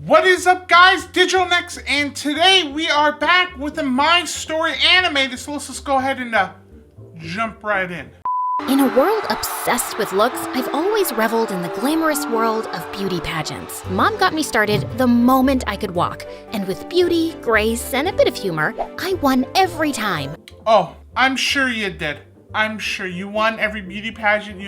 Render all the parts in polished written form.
What is up, guys? Digitalnex, and today we are back with a My Story anime. So let's just go ahead and jump right in. In a world obsessed with looks, I've always reveled in the glamorous world of beauty pageants. Mom got me started the moment I could walk, and with beauty, grace, and a bit of humor, I won every time. Oh, I'm sure you did. I'm sure you won every beauty pageant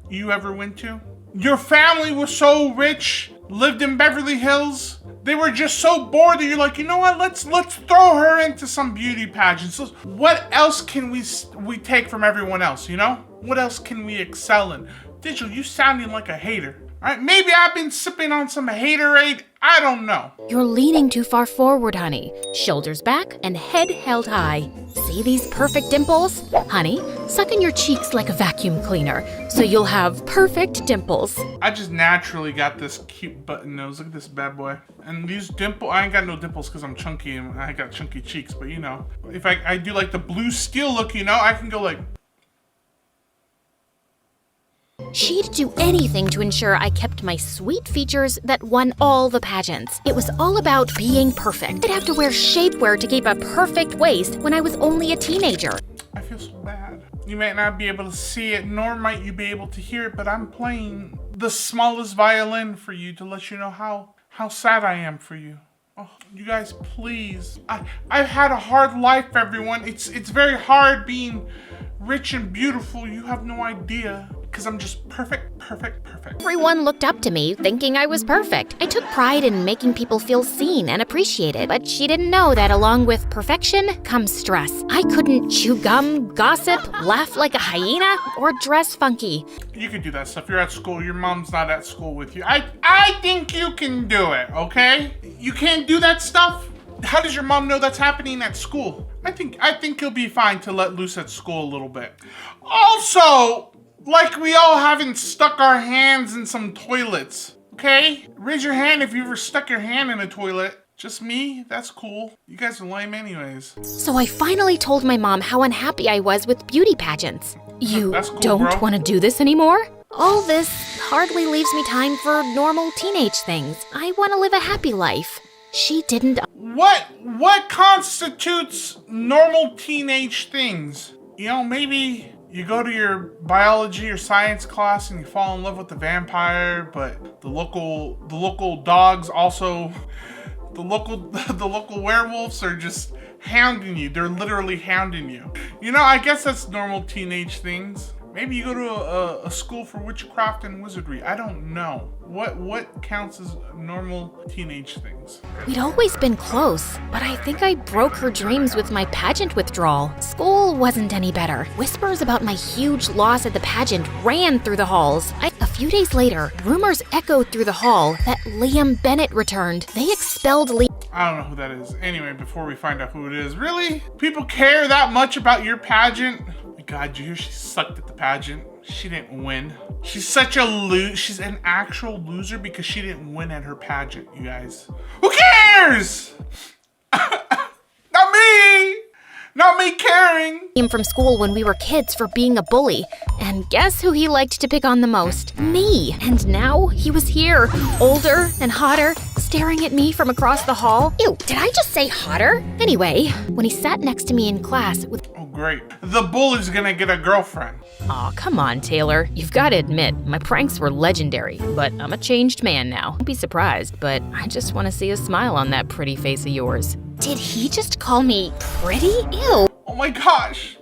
you ever went to. Your family was so rich, lived in Beverly Hills. They were just so bored that you're like, you know what? Let's throw her into some beauty pageants. So what else can we take from everyone else? You know, what else can we excel in? Digital, you sounding like a hater. All right, maybe I've been sipping on some haterade. I don't know. You're leaning too far forward, honey. Shoulders back and head held high. See these perfect dimples? Honey, suck in your cheeks like a vacuum cleaner, so you'll have perfect dimples. I just naturally got this cute button nose. Look at this bad boy. And these dimples, I ain't got no dimples because I'm chunky and I got chunky cheeks, but you know, if I do like the blue steel look, you know, I can go like... She'd do anything to ensure I kept my sweet features that won all the pageants. It was all about being perfect. I'd have to wear shapewear to keep a perfect waist when I was only a teenager. I feel so bad. You might not be able to see it, nor might you be able to hear it, but I'm playing the smallest violin for you to let you know how sad I am for you. Oh, you guys, please. I've had a hard life, everyone. It's very hard being rich and beautiful. You have no idea. Because I'm just perfect. Everyone looked up to me, thinking I was perfect. I took pride in making people feel seen and appreciated, but she didn't know that along with perfection comes stress. I couldn't chew gum, gossip, laugh like a hyena, or dress funky. You can do that stuff. You're at school. Your mom's not at school with you. I think you can do it, okay? You can't do that stuff? How does your mom know that's happening at school? I think you'll be fine to let loose at school a little bit. Also, like we all haven't stuck our hands in some toilets, okay? Raise your hand if you ever stuck your hand in a toilet. Just me? That's cool. You guys are lame anyways. So I finally told my mom how unhappy I was with beauty pageants. You cool, don't want to do this anymore? All this hardly leaves me time for normal teenage things. I want to live a happy life. She didn't. What constitutes normal teenage things? You know, maybe you go to your biology or science class and you fall in love with the vampire, but the local dogs also, the local werewolves are just hounding you. They're literally hounding you. You know, I guess that's normal teenage things. Maybe you go to a school for witchcraft and wizardry. I don't know. What counts as normal teenage things? We'd always been close, but I think I broke her dreams with my pageant withdrawal. School wasn't any better. Whispers about my huge loss at the pageant ran through the halls. A few days later, rumors echoed through the hall that Liam Bennett returned. They expelled Liam. I don't know who that is. Anyway, before we find out who it is, really? People care that much about your pageant? God, you hear she sucked at the pageant? She didn't win. She's such a she's an actual loser because she didn't win at her pageant, you guys. Who cares? Not me! Not me caring! Came from school when we were kids for being a bully. And guess who he liked to pick on the most? Me. And now he was here, older and hotter, staring at me from across the hall. Ew, did I just say hotter? Anyway, when he sat next to me in class with... Oh, great. The bully's gonna get a girlfriend. Aw, come on, Taylor. You've got to admit, my pranks were legendary, but I'm a changed man now. Don't be surprised, but I just want to see a smile on that pretty face of yours. Did he just call me pretty? Ew. Oh my gosh.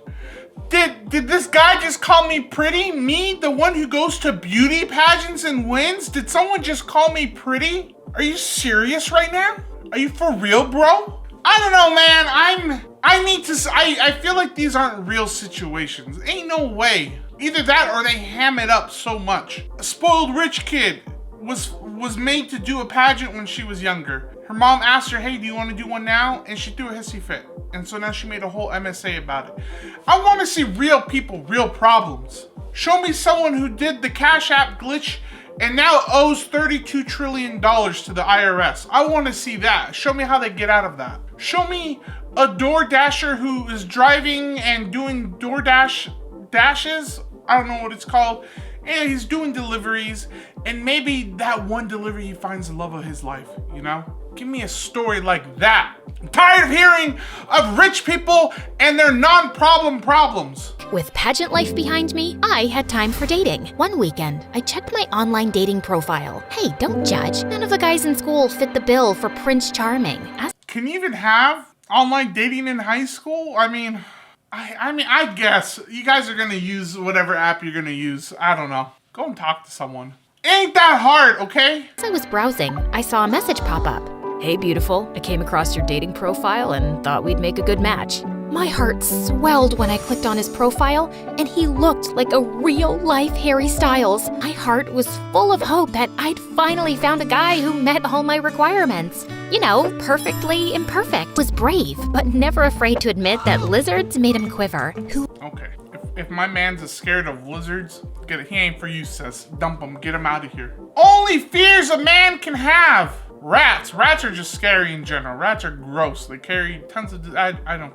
Did this guy just call me pretty? Me, the one who goes to beauty pageants and wins? Did someone just call me pretty? Are you serious right now? Are you for real, bro? I don't know, man. I feel like these aren't real situations. Ain't no way. Either that or they ham it up so much. A spoiled rich kid was made to do a pageant when she was younger. Her mom asked her, hey, do you want to do one now? And she threw a hissy fit. And so now she made a whole MSA about it. I want to see real people, real problems. Show me someone who did the Cash App glitch and now owes $32 trillion to the IRS. I want to see that. Show me how they get out of that. Show me a DoorDasher who is driving and doing DoorDash dashes, I don't know what it's called, And he's doing deliveries, and maybe that one delivery he finds the love of his life, you know? Give me a story like that. I'm tired of hearing of rich people and their non-problem problems. With pageant life behind me, I had time for dating. One weekend, I checked my online dating profile. Hey, don't judge. None of the guys in school fit the bill for Prince Charming. Can you even have online dating in high school? I mean, I guess you guys are gonna use whatever app you're gonna use. I don't know. Go and talk to someone. Ain't that hard, okay? As I was browsing, I saw a message pop up. Hey, beautiful. I came across your dating profile and thought we'd make a good match. My heart swelled when I clicked on his profile, and he looked like a real-life Harry Styles. My heart was full of hope that I'd finally found a guy who met all my requirements. You know, perfectly imperfect. Was brave, but never afraid to admit that lizards made him quiver. Okay, if my man's as scared of lizards, he ain't for you, sis. Dump him, get him out of here. Only fears a man can have. Rats are just scary in general. Rats are gross. They carry tons of, I don't.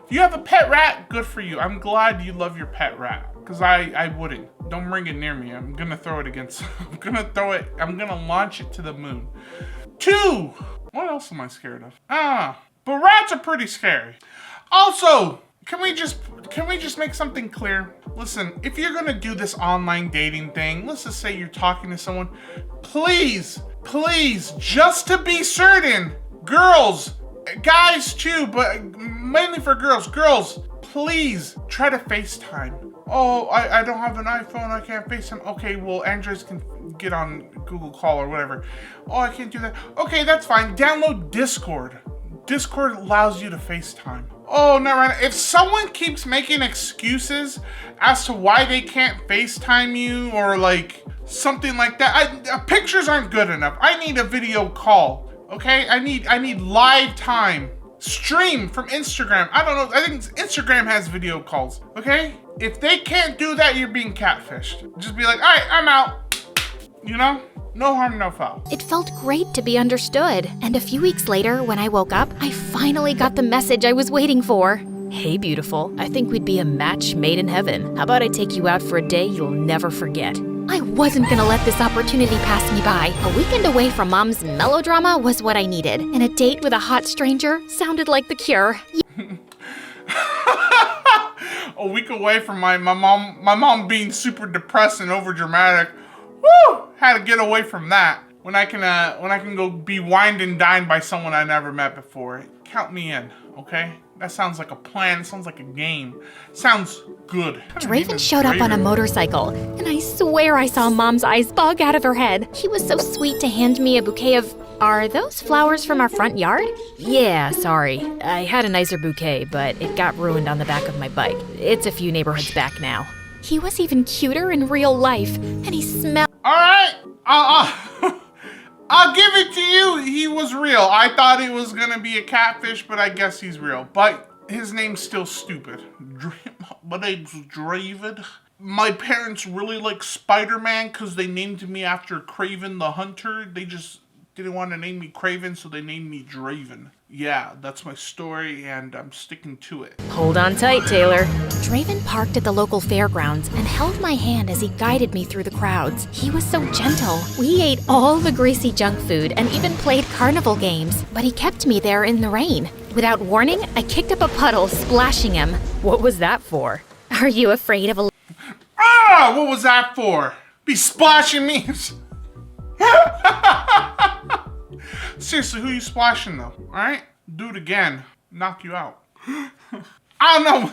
If you have a pet rat, good for you. I'm glad you love your pet rat, because I wouldn't. Don't bring it near me. I'm gonna throw it against, I'm gonna launch it to the moon. 2, what else am I scared of? But rats are pretty scary. Also, can we just make something clear? Listen, if you're gonna do this online dating thing, let's just say you're talking to someone, please, just to be certain, girls, guys too, but mainly for girls, please try to FaceTime. Oh, I don't have an iPhone, I can't FaceTime. Okay, well, Androids can get on Google Call or whatever. Oh, I can't do that. Okay, that's fine. Download Discord. Discord allows you to FaceTime. Oh, no, right. If someone keeps making excuses as to why they can't FaceTime you or like something like that, pictures aren't good enough. I need a video call, okay? I need live time. Stream from Instagram. I don't know. I think Instagram has video calls, okay? If they can't do that, you're being catfished. Just be like, all right, I'm out. You know? No harm, no foul. It felt great to be understood. And a few weeks later, when I woke up, I finally got the message I was waiting for. Hey, beautiful. I think we'd be a match made in heaven. How about I take you out for a day you'll never forget? I wasn't gonna let this opportunity pass me by. A weekend away from Mom's melodrama was what I needed, and a date with a hot stranger sounded like the cure. A week away from my mom being super depressed and overdramatic. Woo! Had to get away from that. When I can go be wined and dined by someone I never met before. Count me in, okay? That sounds like a plan. It sounds like a game. Sounds good. Draven showed up on a motorcycle, and I swear I saw Mom's eyes bug out of her head. He was so sweet to hand me a bouquet of... Are those flowers from our front yard? Yeah, sorry. I had a nicer bouquet, but it got ruined on the back of my bike. It's a few neighborhoods back now. He was even cuter in real life, and he smelled... All right, I'll give it to you. He was real. I thought it was gonna be a catfish, but I guess he's real. But his name's still stupid. My name's Draven. My parents really like Spider-Man because they named me after Kraven the Hunter. They just didn't want to name me Kraven, so they named me Draven. Yeah, that's my story, and I'm sticking to it. Hold on tight, Taylor. Draven parked at the local fairgrounds and held my hand as he guided me through the crowds. He was so gentle. We ate all the greasy junk food and even played carnival games, but he kept me there in the rain. Without warning, I kicked up a puddle, splashing him. What was that for? Are you afraid of a... Ah! What was that for? Be splashing me? Seriously, who you splashing though? Alright? Do it again. Knock you out. I don't know.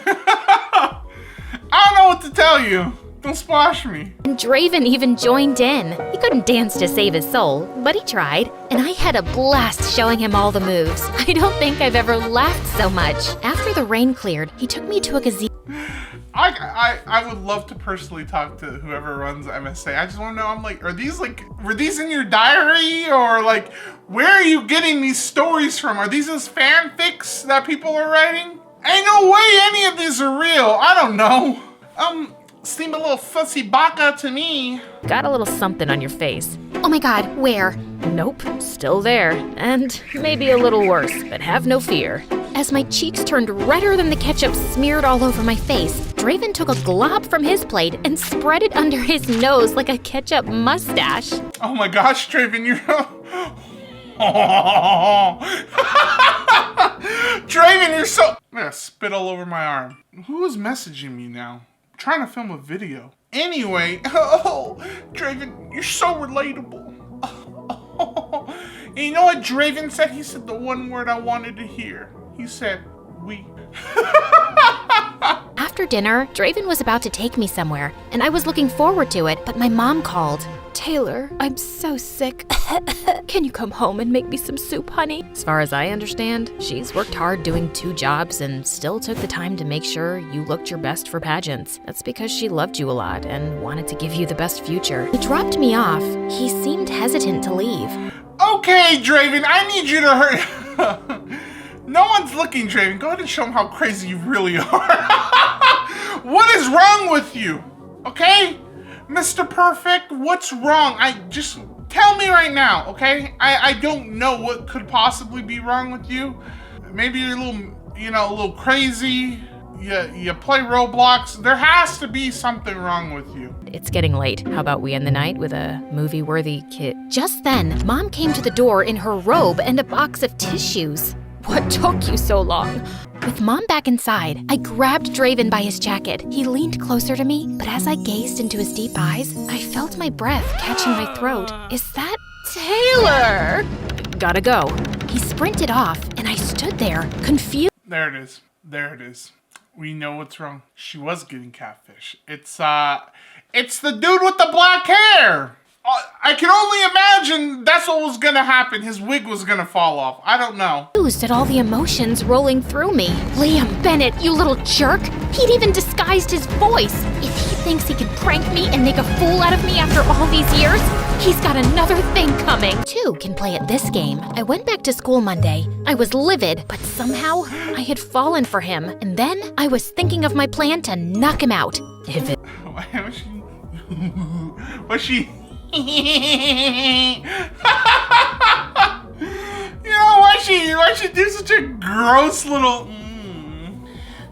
I don't know what to tell you. Don't splash me. And Draven even joined in. He couldn't dance to save his soul, but he tried. And I had a blast showing him all the moves. I don't think I've ever laughed so much. After the rain cleared, he took me to a gazebo. I would love to personally talk to whoever runs MSA. I just want to know, I'm like, were these in your diary? Or like, where are you getting these stories from? Are these just fanfics that people are writing? Ain't no way any of these are real. I don't know. Seem a little fussy baka to me. Got a little something on your face. Oh my god, where? Nope, still there. And maybe a little worse, but have no fear. As my cheeks turned redder than the ketchup smeared all over my face, Draven took a glob from his plate and spread it under his nose like a ketchup mustache. Oh my gosh, Draven, you're... Draven, you're so... I'm gonna spit all over my arm. Who is messaging me now? I'm trying to film a video. Anyway, Draven, you're so relatable. And you know what Draven said? He said the one word I wanted to hear. He said, we. After dinner, Draven was about to take me somewhere, and I was looking forward to it, but my mom called. Taylor, I'm so sick. Can you come home and make me some soup, honey? As far as I understand, she's worked hard doing 2 jobs and still took the time to make sure you looked your best for pageants. That's because she loved you a lot and wanted to give you the best future. He dropped me off. He seemed hesitant to leave. Okay, Draven, I need you to hurry. No one's looking, Draven. Go ahead and show them how crazy you really are. What is wrong with you? Okay? Mr. Perfect, what's wrong? Just tell me right now, okay? I don't know what could possibly be wrong with you. Maybe you're a little crazy. You play Roblox. There has to be something wrong with you. It's getting late. How about we end the night with a movie-worthy kid? Just then, Mom came to the door in her robe and a box of tissues. What took you so long? With Mom back inside, I grabbed Draven by his jacket. He leaned closer to me, but as I gazed into his deep eyes, I felt my breath catching my throat. Is that Taylor? Gotta go. He sprinted off, and I stood there, confused. There it is. There it is. We know what's wrong. She was getting catfish. It's the dude with the black hair. I can only imagine that's what was gonna happen. His wig was gonna fall off. I don't know. At all the emotions rolling through me. Liam Bennett, you little jerk. He'd even disguised his voice. If he thinks he can prank me and make a fool out of me after all these years, he's got another thing coming. 2 can play at this game. I went back to school Monday. I was livid, but somehow I had fallen for him. And then I was thinking of my plan to knock him out. Was she? You know, why she do such a gross little...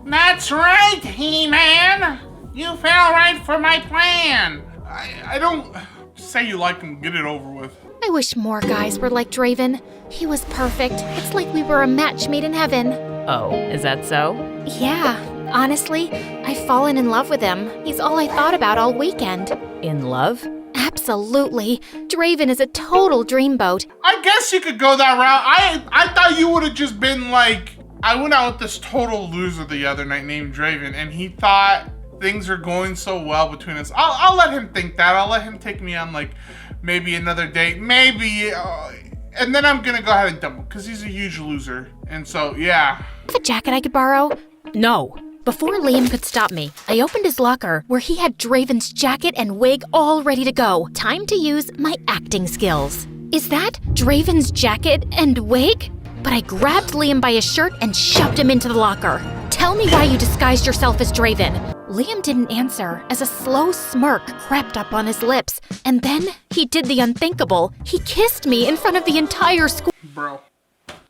That's right, He-Man. You fell right for my plan. I don't... Say you like him, get it over with. I wish more guys were like Draven. He was perfect. It's like we were a match made in heaven. Oh, is that so? Yeah, honestly, I've fallen in love with him. He's all I thought about all weekend. In love? Absolutely. Draven is a total dreamboat. I guess you could go that route. I thought you would have just been like, I went out with this total loser the other night named Draven, and he thought things are going so well between us. I'll let him think that. I'll let him take me on like maybe another date, maybe, and then I'm gonna go ahead and dump him because he's a huge loser. And so, yeah. Have a jacket I could borrow? No. Before Liam could stop me, I opened his locker where he had Draven's jacket and wig all ready to go. Time to use my acting skills. Is that Draven's jacket and wig? But I grabbed Liam by his shirt and shoved him into the locker. Tell me why you disguised yourself as Draven. Liam didn't answer as a slow smirk crept up on his lips. And then he did the unthinkable. He kissed me in front of the entire school. Bro.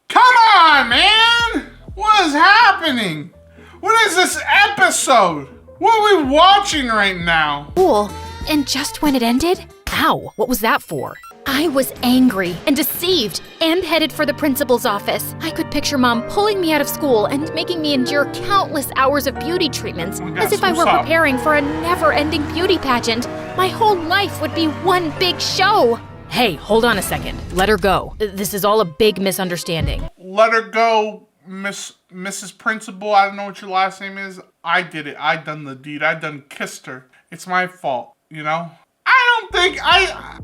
Come on, man! What is happening? What is this episode? What are we watching right now? Cool. And just when it ended, ow, what was that for? I was angry and deceived and headed for the principal's office. I could picture Mom pulling me out of school and making me endure countless hours of beauty treatments as if I were preparing for a never-ending beauty pageant. My whole life would be one big show. Hey, hold on a second. Let her go. This is all a big misunderstanding. Let her go. Mrs. Principal, I don't know what your last name is. I did it. I done the deed. I done kissed her. It's my fault, you know? I don't think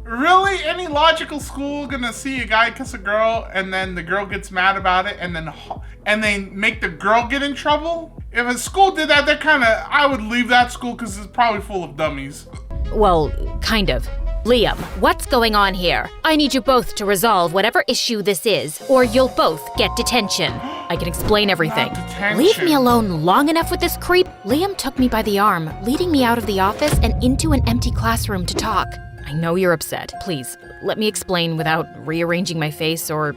really any logical school gonna see a guy kiss a girl and then the girl gets mad about it and they make the girl get in trouble? If a school did that, I would leave that school because it's probably full of dummies. Well, kind of. Liam, what's going on here? I need you both to resolve whatever issue this is, or you'll both get detention. I can explain everything. Leave me alone long enough with this creep. Liam took me by the arm, leading me out of the office and into an empty classroom to talk. I know you're upset. Please, let me explain without rearranging my face or...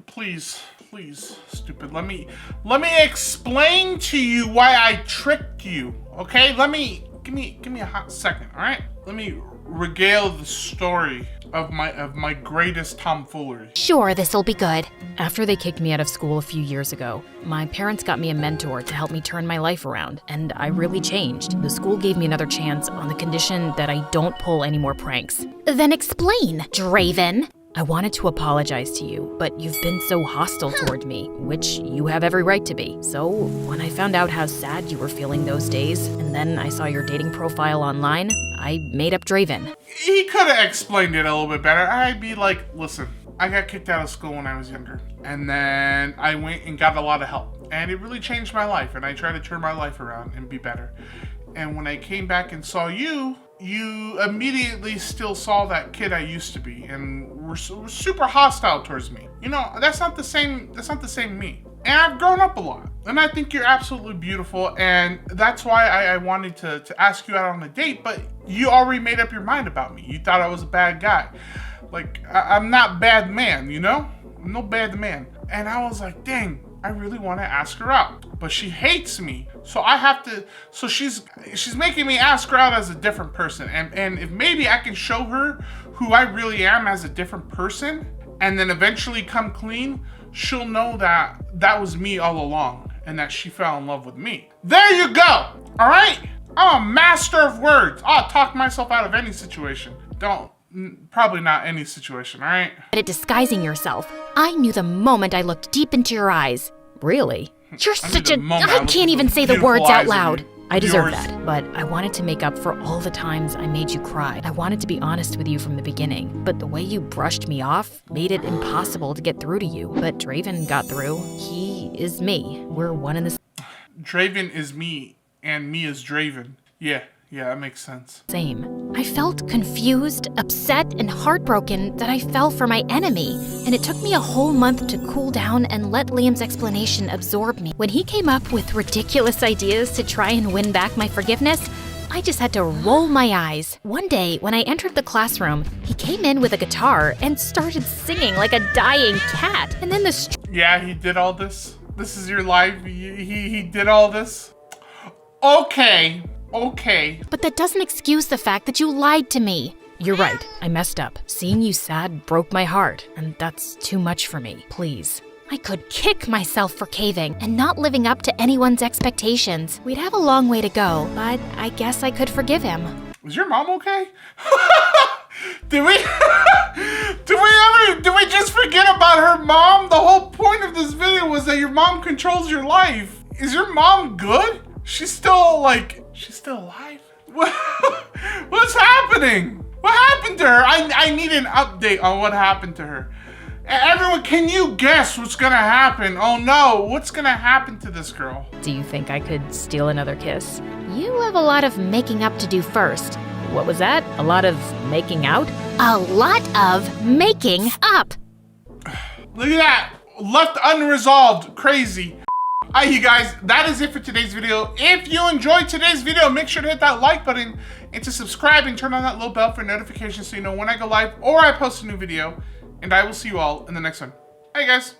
Please, please, stupid. Let me explain to you why I tricked you. Okay? Give me a hot second, all right? Let me regale the story of my greatest tomfoolery. Sure, this'll be good. After they kicked me out of school a few years ago, my parents got me a mentor to help me turn my life around, and I really changed. The school gave me another chance on the condition that I don't pull any more pranks. Then explain, Draven. I wanted to apologize to you, but you've been so hostile toward me, which you have every right to be. So, when I found out how sad you were feeling those days, and then I saw your dating profile online, I made up Draven. He could have explained it a little bit better. I'd be like, listen, I got kicked out of school when I was younger, and then I went and got a lot of help, and it really changed my life, and I tried to turn my life around and be better. And when I came back and saw you, you immediately still saw that kid I used to be, and were super hostile towards me. You know, that's not the same me. And I've grown up a lot, and I think you're absolutely beautiful, and that's why I wanted to ask you out on a date, but you already made up your mind about me. You thought I was a bad guy. Like, I'm not bad man, you know? I'm no bad man. And I was like, dang, I really want to ask her out, but she hates me. So I have to, so she's making me ask her out as a different person. And if maybe I can show her who I really am as a different person, and then eventually come clean, she'll know that that was me all along and that she fell in love with me. There you go. All right. I'm a master of words. I'll talk myself out of any situation. Probably not any situation, all right? At disguising yourself, I knew the moment I looked deep into your eyes. Really? You're such a... I can't even say the words out loud. I deserve that, but I wanted to make up for all the times I made you cry. I wanted to be honest with you from the beginning, but the way you brushed me off made it impossible to get through to you. But Draven got through. He is me. We're one in the Draven is me, and me is Draven. Yeah, that makes sense. Same. I felt confused, upset, and heartbroken that I fell for my enemy, and it took me a whole month to cool down and let Liam's explanation absorb me. When he came up with ridiculous ideas to try and win back my forgiveness, I just had to roll my eyes. One day, when I entered the classroom, he came in with a guitar and started singing like a dying cat, and then Yeah, he did all this? This is your life? He did all this? Okay. But that doesn't excuse the fact that you lied to me. You're right, I messed up. Seeing you sad broke my heart, and that's too much for me. Please. I could kick myself for caving and not living up to anyone's expectations. We'd have a long way to go, but I guess I could forgive him. Is your mom okay? Did we just forget about her mom? The whole point of this video was that your mom controls your life. Is your mom good? She's still alive? What's happening? What happened to her? I need an update on what happened to her. Everyone, can you guess what's gonna happen? Oh no, what's gonna happen to this girl? Do you think I could steal another kiss? You have a lot of making up to do first. What was that? A lot of making out? A lot of making up. Look at that. Left unresolved. Crazy. Alright, you guys, that is it for today's video. If you enjoyed today's video, make sure to hit that like button and to subscribe and turn on that little bell for notifications so you know when I go live or I post a new video. And I will see you all in the next one. Hey guys.